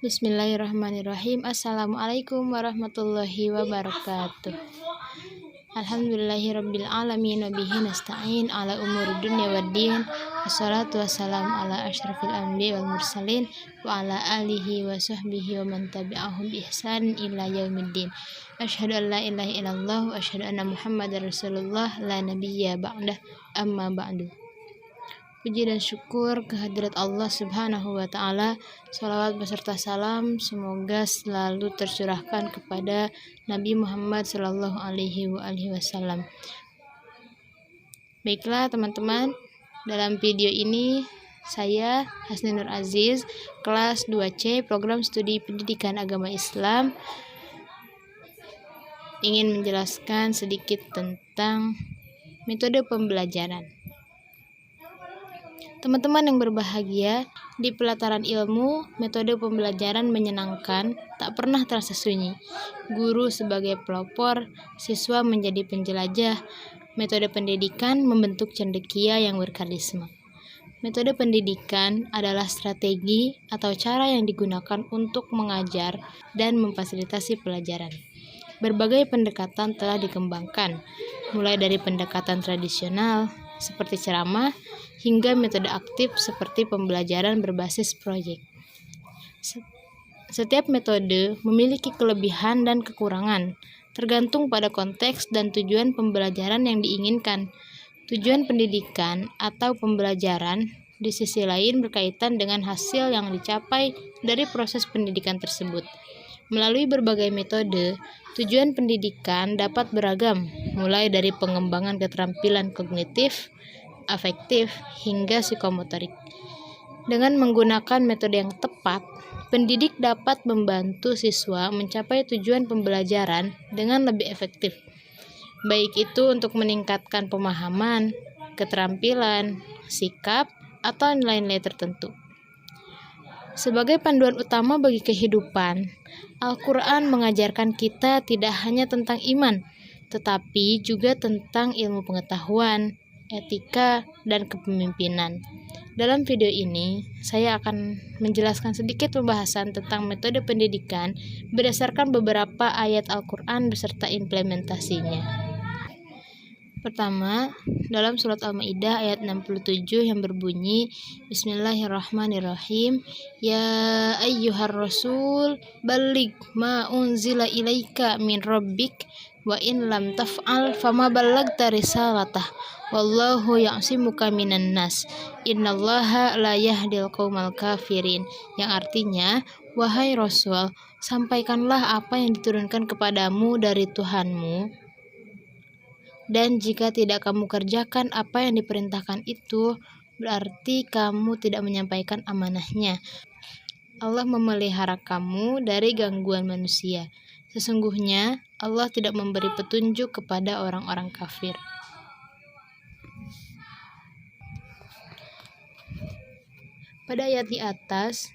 Bismillahirrahmanirrahim. Assalamualaikum warahmatullahi wabarakatuh. Alhamdulillahirabbil alamin wa bihi nasta'in ala umuri dunya waddin. Wassalatu wassalamu ala asyrafil anbiya wal mursalin wa ala alihi wa sahbihi wa man tabi'ahum bi ihsan ila yaumiddin. Asyhadu an la ilaha illallah wa asyhadu anna Muhammadar Rasulullah la nabiyya ba'dah. Amma ba'du. Puji dan syukur kehadirat Allah Subhanahu wa Ta'ala. Salawat beserta salam semoga selalu tercurahkan kepada Nabi Muhammad Sallallahu Alaihi Wasallam. Baiklah teman-teman, dalam video ini saya Hasni Nur Aziz, kelas 2C Program Studi Pendidikan Agama Islam, ingin menjelaskan sedikit tentang metode pembelajaran. Teman-teman yang berbahagia, di pelataran ilmu, metode pembelajaran menyenangkan, tak pernah terasa sunyi. Guru sebagai pelopor, siswa menjadi penjelajah. Metode pendidikan membentuk cendekia yang berkarisma. Metode pendidikan adalah strategi atau cara yang digunakan untuk mengajar dan memfasilitasi pelajaran. Berbagai pendekatan telah dikembangkan, mulai dari pendekatan tradisional seperti ceramah, hingga metode aktif seperti pembelajaran berbasis proyek. Setiap metode memiliki kelebihan dan kekurangan, tergantung pada konteks dan tujuan pembelajaran yang diinginkan. Tujuan pendidikan atau pembelajaran di sisi lain berkaitan dengan hasil yang dicapai dari proses pendidikan tersebut. Melalui berbagai metode, tujuan pendidikan dapat beragam, mulai dari pengembangan keterampilan kognitif, afektif, hingga psikomotorik. Dengan menggunakan metode yang tepat, pendidik dapat membantu siswa mencapai tujuan pembelajaran dengan lebih efektif, baik itu untuk meningkatkan pemahaman, keterampilan, sikap, atau nilai-nilai tertentu. Sebagai panduan utama bagi kehidupan, Al-Quran mengajarkan kita tidak hanya tentang iman, tetapi juga tentang ilmu pengetahuan, etika, dan kepemimpinan. Dalam video ini, saya akan menjelaskan sedikit pembahasan tentang metode pendidikan berdasarkan beberapa ayat Al-Quran beserta implementasinya. Pertama, dalam surat Al-Maidah ayat 67 yang berbunyi, Bismillahirrahmanirrahim, Ya ayyuhar rasul, balligh ma unzila ilaika min rabbik, wa in lam taf'al fama ballagta risalatah, wallahu ya'simuka minan nas, innallaha la yahdil qaumal kafirin. Yang artinya, wahai Rasul, sampaikanlah apa yang diturunkan kepadamu dari Tuhanmu, dan jika tidak kamu kerjakan apa yang diperintahkan itu, berarti kamu tidak menyampaikan amanahnya. Allah memelihara kamu dari gangguan manusia. Sesungguhnya Allah tidak memberi petunjuk kepada orang-orang kafir. Pada ayat di atas,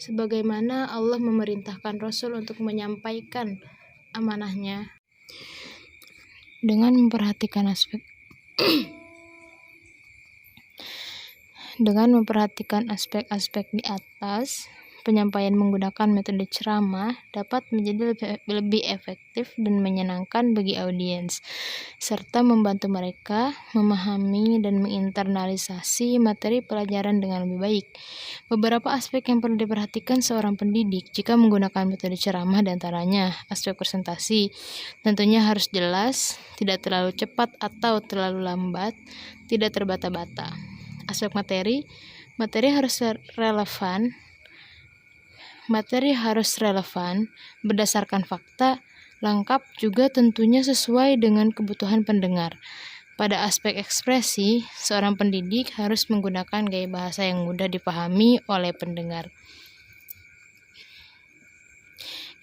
sebagaimana Allah memerintahkan Rasul untuk menyampaikan amanahnya dengan memperhatikan aspek-aspek di atas, penyampaian menggunakan metode ceramah dapat menjadi lebih efektif dan menyenangkan bagi audiens, serta membantu mereka memahami dan menginternalisasi materi pelajaran dengan lebih baik. Beberapa aspek yang perlu diperhatikan seorang pendidik jika menggunakan metode ceramah diantaranya aspek presentasi. Tentunya harus jelas, tidak terlalu cepat atau terlalu lambat, tidak terbata-bata. Aspek materi harus relevan, berdasarkan fakta, lengkap, juga tentunya sesuai dengan kebutuhan pendengar. Pada aspek ekspresi, seorang pendidik harus menggunakan gaya bahasa yang mudah dipahami oleh pendengar.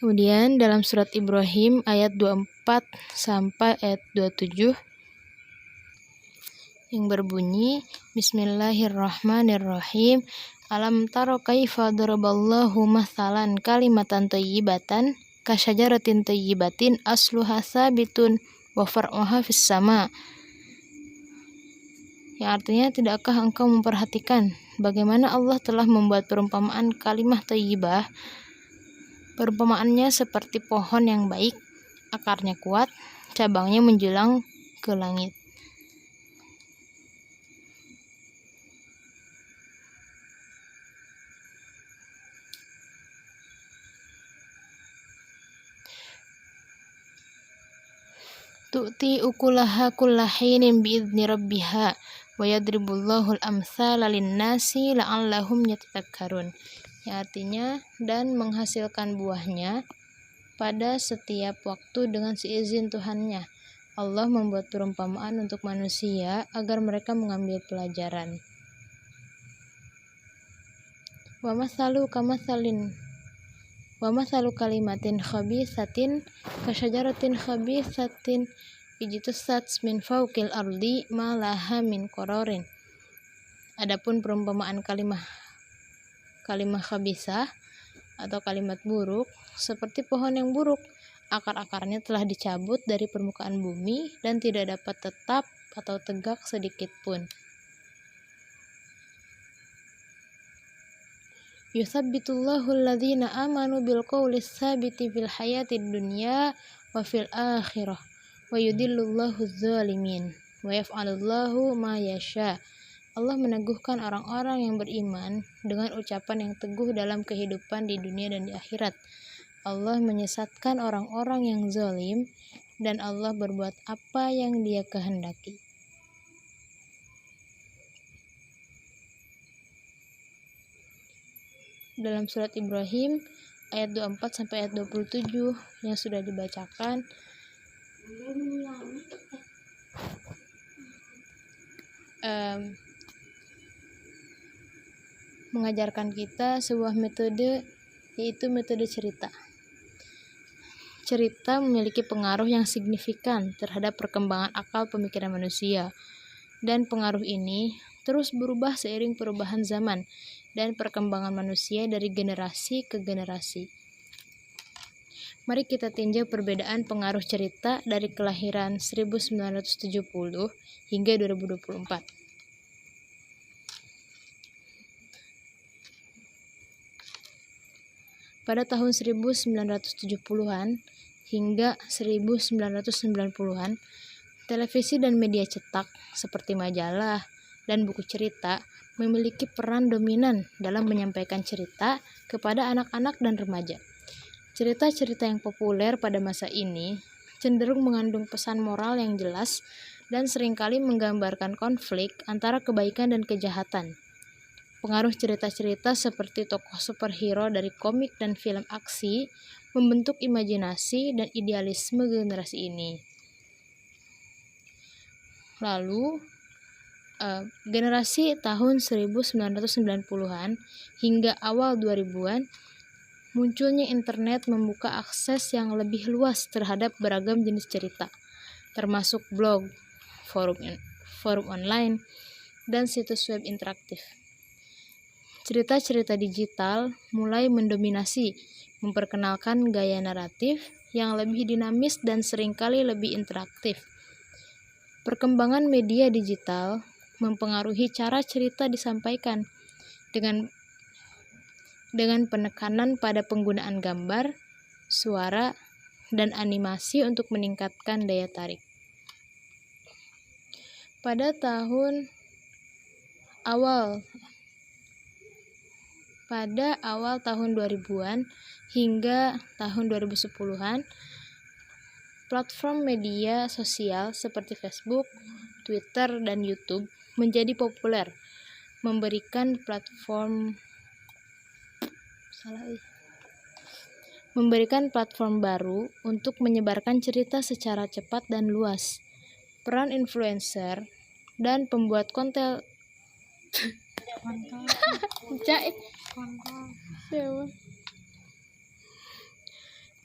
Kemudian dalam surat Ibrahim ayat 24 sampai ayat 27 yang berbunyi, Bismillahirrahmanirrahim, Alam taro kaifa daraballahu mathalan kalimatan thayyibatan kasyajaratin thayyibatin asluha tsabitun wa far'uha fis sama. yang artinya tidakkah engkau memperhatikan bagaimana Allah telah membuat perumpamaan kalimah thayyibah. Perumpamaannya seperti pohon yang baik, akarnya kuat, cabangnya menjulang ke langit. Tu'ti ukulaha kulla hinin bi'izni rabbiha wa yadribullahul amsala linnasi la'allahum yatafakkarun. Yang artinya, dan menghasilkan buahnya pada setiap waktu dengan seizin Tuhannya. Allah membuat perumpamaan untuk manusia agar mereka mengambil pelajaran. Wa mathalu kalimatin khabithatin kasyajaratin khabithatin ijtussat min fawqil ardi ma laha min qararin. Adapun perumpamaan kalimah khabithah atau kalimat buruk seperti pohon yang buruk, akar-akarnya telah dicabut dari permukaan bumi dan tidak dapat tetap atau tegak sedikit pun. Yuthabbitullahu alladhina amanu bilqawli tsabiti fil hayatid dunya wa fil akhirah wa yudillullahu adh-dhalimin wa yaf'alullahu ma yasha. Allah meneguhkan orang-orang yang beriman dengan ucapan yang teguh dalam kehidupan di dunia dan di akhirat. Allah menyesatkan orang-orang yang zalim dan Allah berbuat apa yang Dia kehendaki. Dalam surat Ibrahim ayat 24 sampai ayat 27 yang sudah dibacakan, mengajarkan kita sebuah metode, yaitu metode cerita. Cerita memiliki pengaruh yang signifikan terhadap perkembangan akal pemikiran manusia, dan pengaruh ini terus berubah seiring perubahan zaman dan perkembangan manusia dari generasi ke generasi. Mari kita tinjau perbedaan pengaruh cerita dari kelahiran 1970 hingga 2024. Pada tahun 1970-an hingga 1990-an, televisi dan media cetak seperti majalah dan buku cerita memiliki peran dominan dalam menyampaikan cerita kepada anak-anak dan remaja. Cerita-cerita yang populer pada masa ini cenderung mengandung pesan moral yang jelas dan seringkali menggambarkan konflik antara kebaikan dan kejahatan. Pengaruh cerita-cerita seperti tokoh superhero dari komik dan film aksi membentuk imajinasi dan idealisme generasi ini. Lalu, generasi tahun 1990-an hingga awal 2000-an, munculnya internet membuka akses yang lebih luas terhadap beragam jenis cerita, termasuk blog, forum online, dan situs web interaktif. Cerita-cerita digital mulai mendominasi, memperkenalkan gaya naratif yang lebih dinamis dan seringkali lebih interaktif. Perkembangan media digital mempengaruhi cara cerita disampaikan dengan penekanan pada penggunaan gambar, suara, dan animasi untuk meningkatkan daya tarik. Pada awal tahun 2000-an hingga tahun 2010-an, platform media sosial seperti Facebook, Twitter, dan YouTube menjadi populer, memberikan platform baru untuk menyebarkan cerita secara cepat dan luas. Peran influencer dan pembuat konten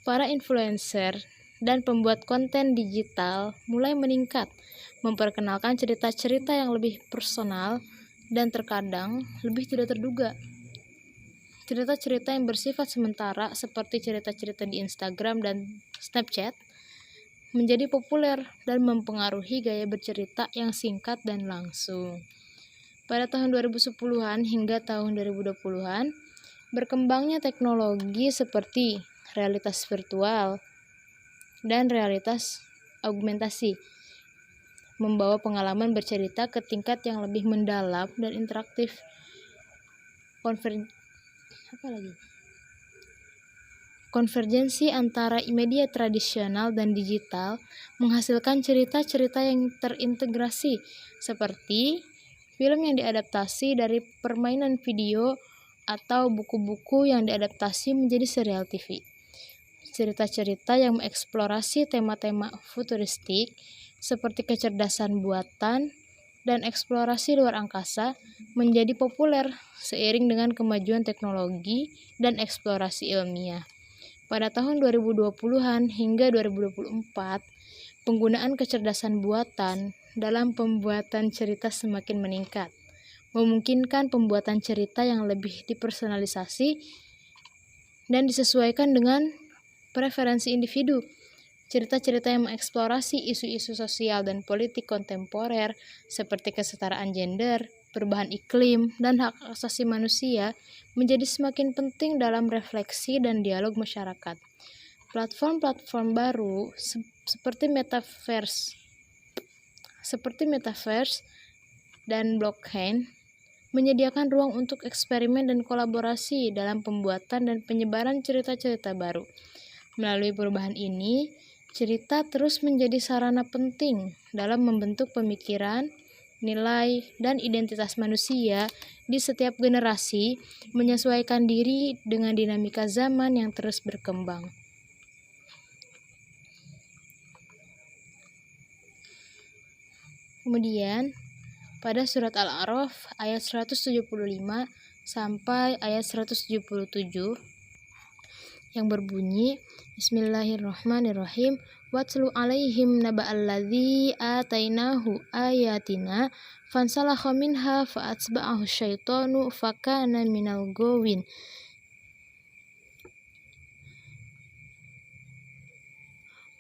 Para influencer dan pembuat konten digital mulai meningkat, memperkenalkan cerita-cerita yang lebih personal dan terkadang lebih tidak terduga. Cerita-cerita yang bersifat sementara seperti cerita-cerita di Instagram dan Snapchat menjadi populer dan mempengaruhi gaya bercerita yang singkat dan langsung. Pada tahun 2010-an hingga tahun 2020-an, berkembangnya teknologi seperti realitas virtual dan realitas augmentasi membawa pengalaman bercerita ke tingkat yang lebih mendalam dan interaktif. Konvergensi antara media tradisional dan digital menghasilkan cerita-cerita yang terintegrasi, seperti film yang diadaptasi dari permainan video atau buku-buku yang diadaptasi menjadi serial TV. Cerita-cerita yang mengeksplorasi tema-tema futuristik seperti kecerdasan buatan dan eksplorasi luar angkasa menjadi populer seiring dengan kemajuan teknologi dan eksplorasi ilmiah. Pada tahun 2020-an hingga 2024, penggunaan kecerdasan buatan dalam pembuatan cerita semakin meningkat, memungkinkan pembuatan cerita yang lebih dipersonalisasi dan disesuaikan dengan preferensi individu. Cerita-cerita yang mengeksplorasi isu-isu sosial dan politik kontemporer seperti kesetaraan gender, perubahan iklim, dan hak asasi manusia menjadi semakin penting dalam refleksi dan dialog masyarakat. Platform-platform baru seperti metaverse dan blockchain menyediakan ruang untuk eksperimen dan kolaborasi dalam pembuatan dan penyebaran cerita-cerita baru. Melalui perubahan ini, cerita terus menjadi sarana penting dalam membentuk pemikiran, nilai, dan identitas manusia di setiap generasi, menyesuaikan diri dengan dinamika zaman yang terus berkembang. Kemudian, pada surat Al-A'raf ayat 175 sampai ayat 177 yang berbunyi, Bismillahirrahmanirrahim, Watlu alaihim naba'alladzi atainahu ayatina fansalakha minha fa'atsba'ahu syaitanu fakana minal gawin.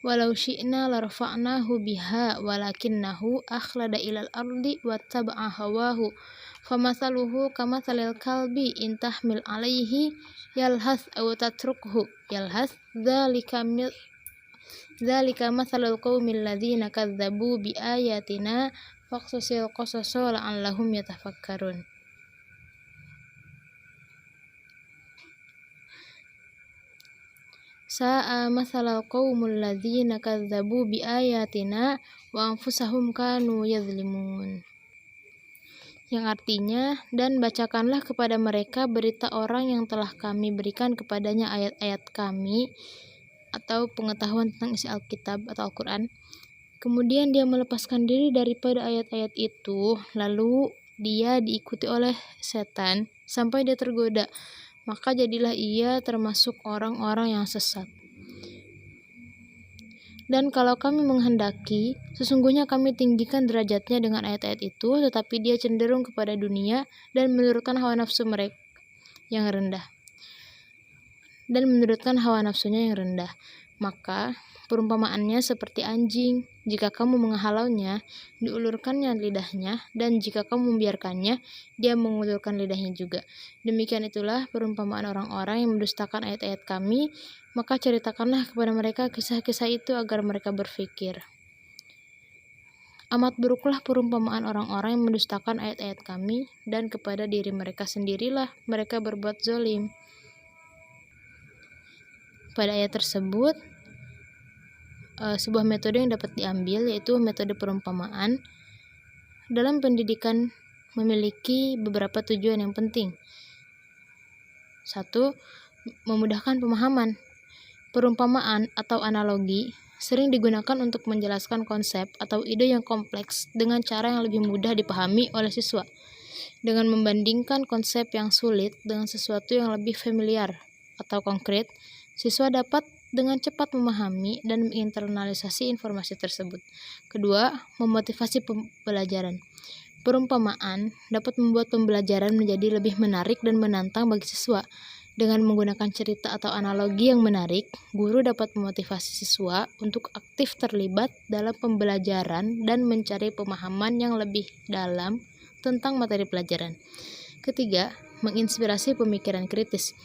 Walau syi'na larfa'nahu biha walakinnahu akhlada ilal ardi wattaba'a hawahu famathaluhu kamathalil kalbi in tahmil alaihi yalhath aw tatrukhu yalhath dzalika mathalul qaumil ladzina kadzdzabu bi ayatina faqsusil qasasa la'allahum yatafakkarun. Sa'a mathalal qaumul ladzina kadzdzabu bi ayatina wa anfusahum kanu yadzlimun. Yang artinya, dan bacakanlah kepada mereka berita orang yang telah kami berikan kepadanya ayat-ayat kami atau pengetahuan tentang isi Alkitab atau Al-Quran. Kemudian dia melepaskan diri daripada ayat-ayat itu, lalu dia diikuti oleh setan sampai dia tergoda. Maka jadilah ia termasuk orang-orang yang sesat. Dan kalau kami menghendaki, sesungguhnya kami tinggikan derajatnya dengan ayat-ayat itu, tetapi dia cenderung kepada dunia dan menurutkan hawa nafsu mereka yang rendah. Maka perumpamaannya seperti anjing. Jika kamu menghalaunya, diulurkannya lidahnya, dan jika kamu membiarkannya, dia mengulurkan lidahnya juga. Demikian itulah perumpamaan orang-orang yang mendustakan ayat-ayat kami, maka ceritakanlah kepada mereka kisah-kisah itu agar mereka berfikir. Amat buruklah perumpamaan orang-orang yang mendustakan ayat-ayat kami, dan kepada diri mereka sendirilah mereka berbuat zalim. Pada ayat tersebut, sebuah metode yang dapat diambil yaitu metode perumpamaan. Dalam pendidikan memiliki beberapa tujuan yang penting. 1. Memudahkan pemahaman. Perumpamaan atau analogi sering digunakan untuk menjelaskan konsep atau ide yang kompleks dengan cara yang lebih mudah dipahami oleh siswa. Dengan membandingkan konsep yang sulit dengan sesuatu yang lebih familiar atau konkret, siswa dapat dengan cepat memahami dan menginternalisasi informasi tersebut. Kedua, memotivasi pembelajaran. Perumpamaan dapat membuat pembelajaran menjadi lebih menarik dan menantang bagi siswa. Dengan menggunakan cerita atau analogi yang menarik, guru dapat memotivasi siswa untuk aktif terlibat dalam pembelajaran dan mencari pemahaman yang lebih dalam tentang materi pelajaran. Ketiga, menginspirasi pemikiran kritis.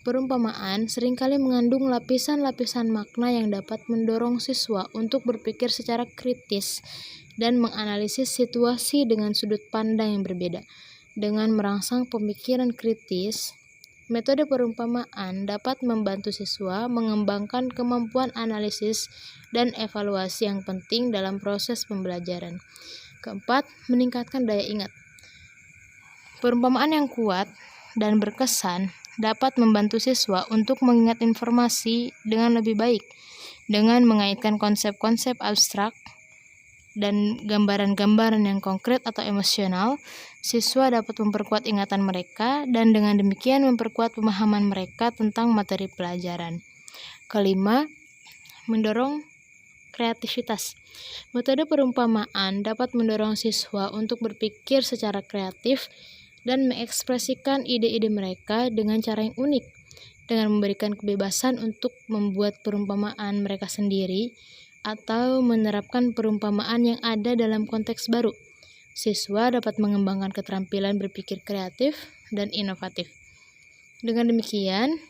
Perumpamaan seringkali mengandung lapisan-lapisan makna yang dapat mendorong siswa untuk berpikir secara kritis dan menganalisis situasi dengan sudut pandang yang berbeda. Dengan merangsang pemikiran kritis, metode perumpamaan dapat membantu siswa mengembangkan kemampuan analisis dan evaluasi yang penting dalam proses pembelajaran. Keempat, meningkatkan daya ingat. Perumpamaan yang kuat dan berkesan dapat membantu siswa untuk mengingat informasi dengan lebih baik. Dengan mengaitkan konsep-konsep abstrak dan gambaran-gambaran yang konkret atau emosional, siswa dapat memperkuat ingatan mereka dan dengan demikian memperkuat pemahaman mereka tentang materi pelajaran. Kelima, mendorong kreativitas. Metode perumpamaan dapat mendorong siswa untuk berpikir secara kreatif dan mengekspresikan ide-ide mereka dengan cara yang unik. Dengan memberikan kebebasan untuk membuat perumpamaan mereka sendiri atau menerapkan perumpamaan yang ada dalam konteks baru, siswa dapat mengembangkan keterampilan berpikir kreatif dan inovatif. Dengan demikian,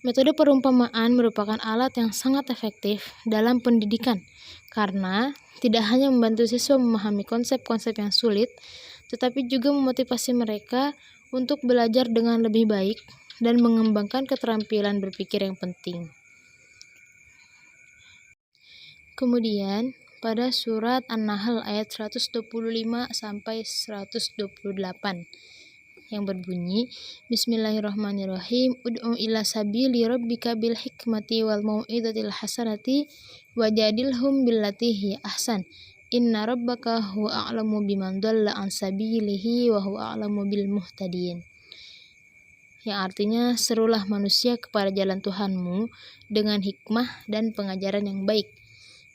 metode perumpamaan merupakan alat yang sangat efektif dalam pendidikan karena tidak hanya membantu siswa memahami konsep-konsep yang sulit, tetapi juga memotivasi mereka untuk belajar dengan lebih baik dan mengembangkan keterampilan berpikir yang penting. Kemudian, pada surat An-Nahl ayat 125 sampai 128 yang berbunyi, Bismillahirrahmanirrahim, Ud'u ila sabili rabbika bil hikmati wal mau'izatil hasanati wajadilhum billati hiya ahsan. Inna rabbaka huwa a'lamu biman dhalla an sabilihi wa huwa a'lamu bil muhtadin. Yang artinya, serulah manusia kepada jalan Tuhanmu dengan hikmah dan pengajaran yang baik,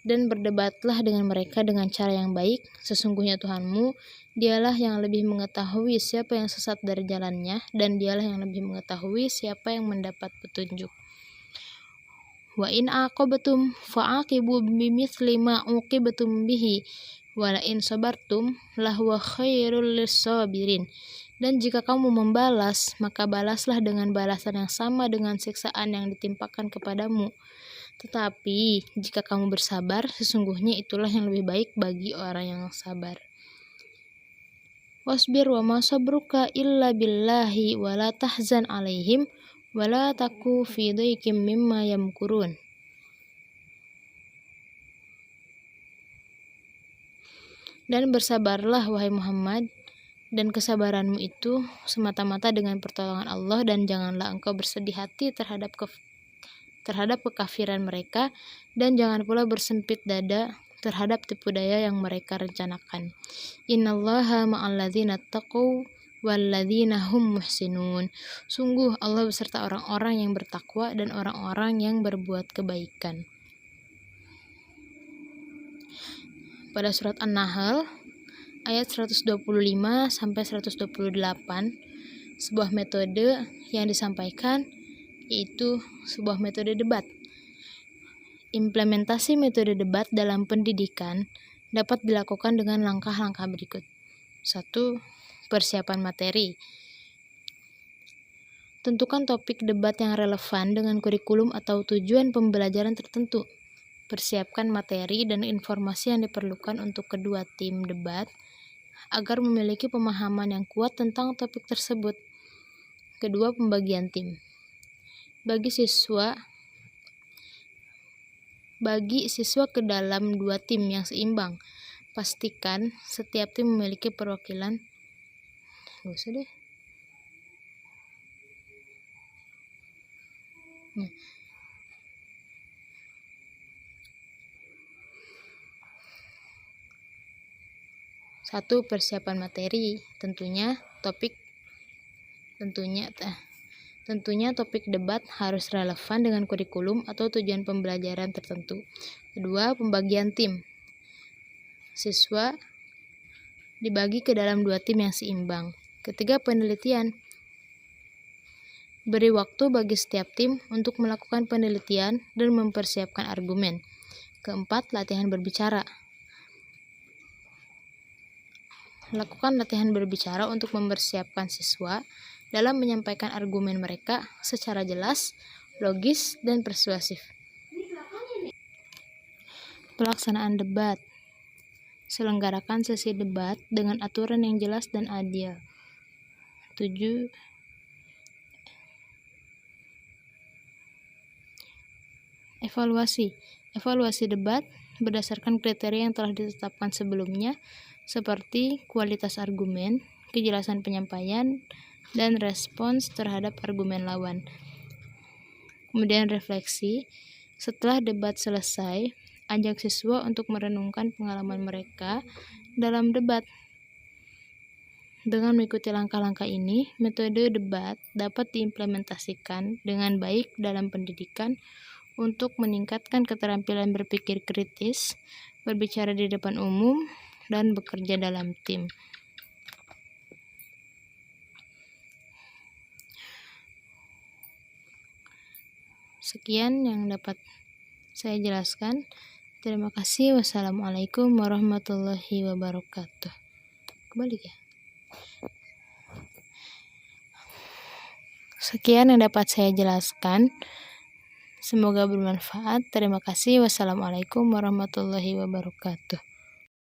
dan berdebatlah dengan mereka dengan cara yang baik. Sesungguhnya Tuhanmu, dialah yang lebih mengetahui siapa yang sesat dari jalannya, dan dialah yang lebih mengetahui siapa yang mendapat petunjuk. Wa in aqabtum fa'aqibu bimithli ma uqibtum bihi wa la in sabartum lahuwa khairul lis-sabirin. Dan jika kamu membalas, maka balaslah dengan balasan yang sama dengan siksaan yang ditimpakan kepadamu. Tetapi jika kamu bersabar, sesungguhnya itulah yang lebih baik bagi orang yang sabar. Wasbir wa ma sabruka illa billahi wa la tahzan alaihim wa la taku fi dhaikim mimma yamkurun. Dan bersabarlah wahai Muhammad, dan kesabaranmu itu semata-mata dengan pertolongan Allah, dan janganlah engkau bersedih hati terhadap kekafiran mereka, dan jangan pula bersempit dada terhadap tipu daya yang mereka rencanakan. Innallaha ma'alladzina taqaw walladzina hum muhsinun. Sungguh Allah beserta orang-orang yang bertakwa dan orang-orang yang berbuat kebaikan. Pada surat An-Nahl ayat 125 sampai 128, sebuah metode yang disampaikan yaitu sebuah metode debat. Implementasi metode debat dalam pendidikan dapat dilakukan dengan langkah-langkah berikut. 1. Persiapan materi. Tentukan topik debat yang relevan dengan kurikulum atau tujuan pembelajaran tertentu. Persiapkan materi dan informasi yang diperlukan untuk kedua tim debat agar memiliki pemahaman yang kuat tentang topik tersebut. Kedua, pembagian tim. Bagi siswa ke dalam dua tim yang seimbang. Pastikan setiap tim memiliki perwakilan. Satu, persiapan materi. Tentunya topik debat harus relevan dengan kurikulum atau tujuan pembelajaran tertentu. Kedua, pembagian tim. Siswa dibagi ke dalam dua tim yang seimbang. Ketiga, penelitian. Beri waktu bagi setiap tim untuk melakukan penelitian dan mempersiapkan argumen. Keempat, latihan berbicara. Lakukan latihan berbicara untuk mempersiapkan siswa dalam menyampaikan argumen mereka secara jelas, logis, dan persuasif. Pelaksanaan debat. Selenggarakan sesi debat dengan aturan yang jelas dan adil. 7. Evaluasi. Evaluasi debat berdasarkan kriteria yang telah ditetapkan sebelumnya, seperti kualitas argumen, kejelasan penyampaian, dan respons terhadap argumen lawan. Kemudian refleksi. Setelah debat selesai, ajak siswa untuk merenungkan pengalaman mereka dalam debat. Dengan mengikuti langkah-langkah ini, metode debat dapat diimplementasikan dengan baik dalam pendidikan untuk meningkatkan keterampilan berpikir kritis, berbicara di depan umum, dan bekerja dalam tim. Sekian yang dapat saya jelaskan. Terima kasih. Wassalamualaikum warahmatullahi wabarakatuh. Kembali ya. Sekian yang dapat saya jelaskan. Semoga bermanfaat. Terima kasih. Wassalamualaikum warahmatullahi wabarakatuh.